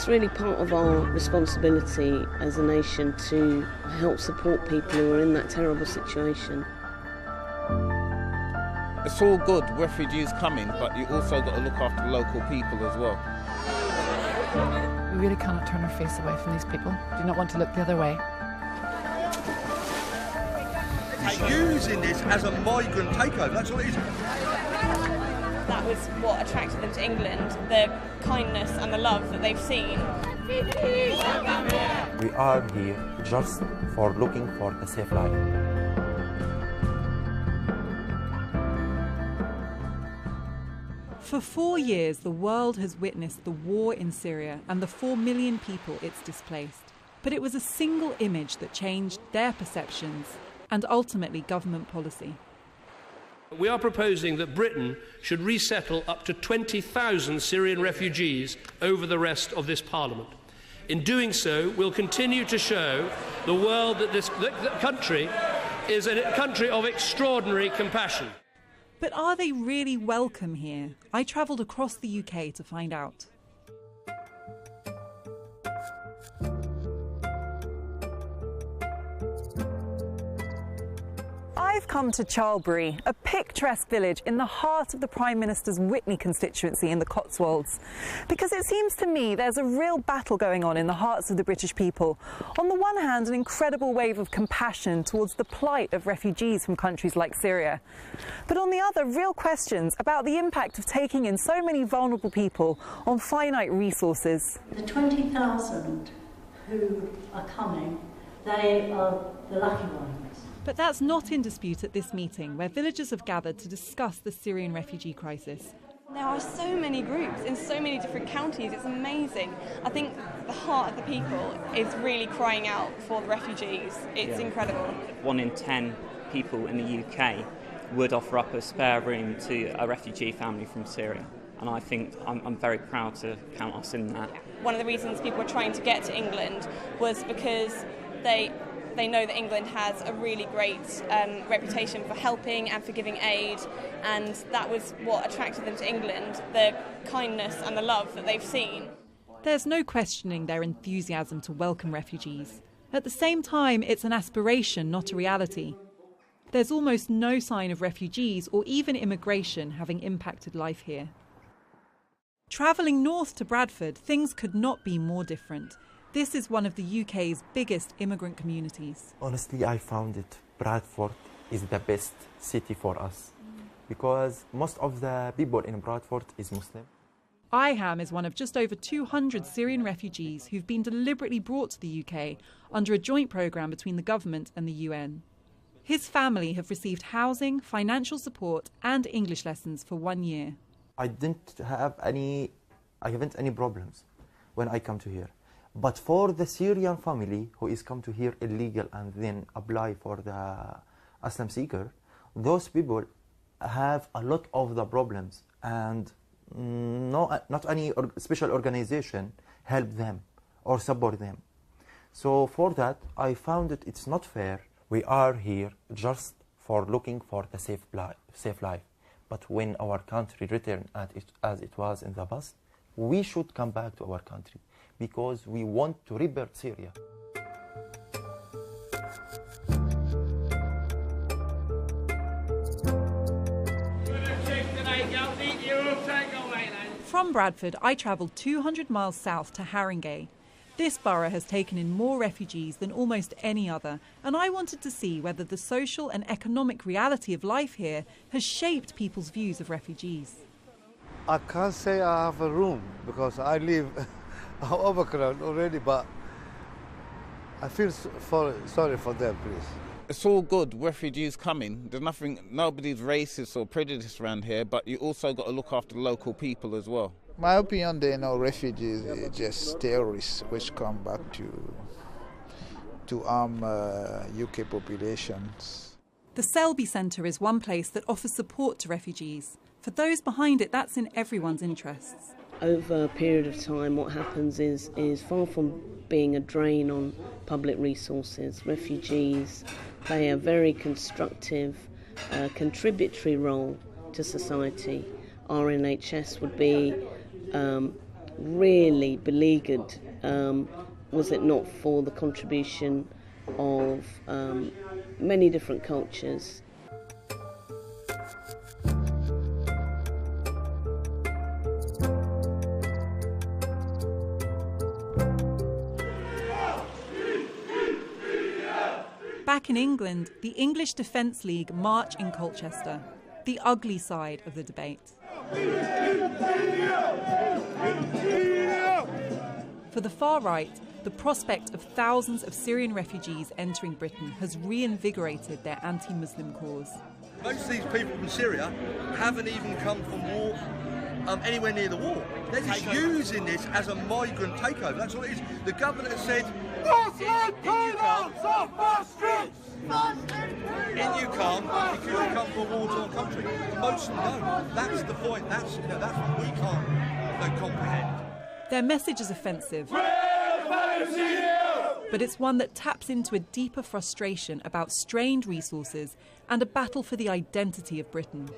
It's really part of our responsibility as a nation to help support people who are in that terrible situation. It's all good, refugees coming, but you also got to look after local people as well. We really cannot turn our face away from these people. Do not want to look the other way. They're using this as a migrant takeover, that's what it is. That was what attracted them to England, the kindness and the love that they've seen. We are here just for looking for a safe life. For 4 years, the world has witnessed the war in Syria and the 4 million people it's displaced. But it was a single image that changed their perceptions and ultimately government policy. We are proposing that Britain should resettle up to 20,000 Syrian refugees over the rest of this Parliament. In doing so, we'll continue to show the world that this country is a country of extraordinary compassion. But are they really welcome here? I travelled across the UK to find out. I've come to Charlbury, a picturesque village in the heart of the Prime Minister's Witney constituency in the Cotswolds, because it seems to me there's a real battle going on in the hearts of the British people. On the one hand, an incredible wave of compassion towards the plight of refugees from countries like Syria, but on the other, real questions about the impact of taking in so many vulnerable people on finite resources. The 20,000 who are coming, they are the lucky ones. But that's not in dispute at this meeting, where villagers have gathered to discuss the Syrian refugee crisis. There are so many groups in so many different counties, it's amazing. I think the heart of the people is really crying out for the refugees. It's incredible. 1 in 10 people in the UK would offer up a spare room to a refugee family from Syria. And I think I'm very proud to count us in that. One of the reasons people were trying to get to England was because they know that England has a really great reputation for helping and for giving aid, and that was what attracted them to England, the kindness and the love that they've seen. There's no questioning their enthusiasm to welcome refugees. At the same time, it's an aspiration, not a reality. There's almost no sign of refugees or even immigration having impacted life here. Travelling north to Bradford, things could not be more different. This is one of the UK's biggest immigrant communities. Honestly, I found it. Bradford is the best city for us because most of the people in Bradford is Muslim. Iham is one of just over 200 Syrian refugees who've been deliberately brought to the UK under a joint programme between the government and the UN. His family have received housing, financial support and English lessons for 1 year. I haven't any problems when I come to here. But for the Syrian family who is come to here illegal and then apply for the asylum seeker, those people have a lot of the problems, and not any special organization help them or support them. So for that, I found that it's not fair. We are here just for looking for the safe life. But when our country return as it was in the past, we should come back to our country, because we want to rebuild Syria. From Bradford, I travelled 200 miles south to Haringey. This borough has taken in more refugees than almost any other, and I wanted to see whether the social and economic reality of life here has shaped people's views of refugees. I can't say I have a room because I live overcrowded already, but I feel sorry for them, please. It's all good, refugees coming. There's nobody's racist or prejudiced around here, but you also got to look after local people as well. My opinion, they know refugees are just terrorists which come back to harm UK populations. The Selby Centre is one place that offers support to refugees. For those behind it, that's in everyone's interests. Over a period of time, what happens is far from being a drain on public resources, refugees play a very constructive, contributory role to society. Our NHS would be really beleaguered was it not for the contribution of many different cultures. Back in England, the English Defence League march in Colchester, the ugly side of the debate. For the far right, the prospect of thousands of Syrian refugees entering Britain has reinvigorated their anti-Muslim cause. Most of these people from Syria haven't even come from war, anywhere near the war. They're just using this as a migrant takeover. That's what it is. The government has said, in you come because you come from a war-torn country. Most of them don't. That's the point. That's what we can't comprehend. Their message is offensive, but it's one that taps into a deeper frustration about strained resources and a battle for the identity of Britain.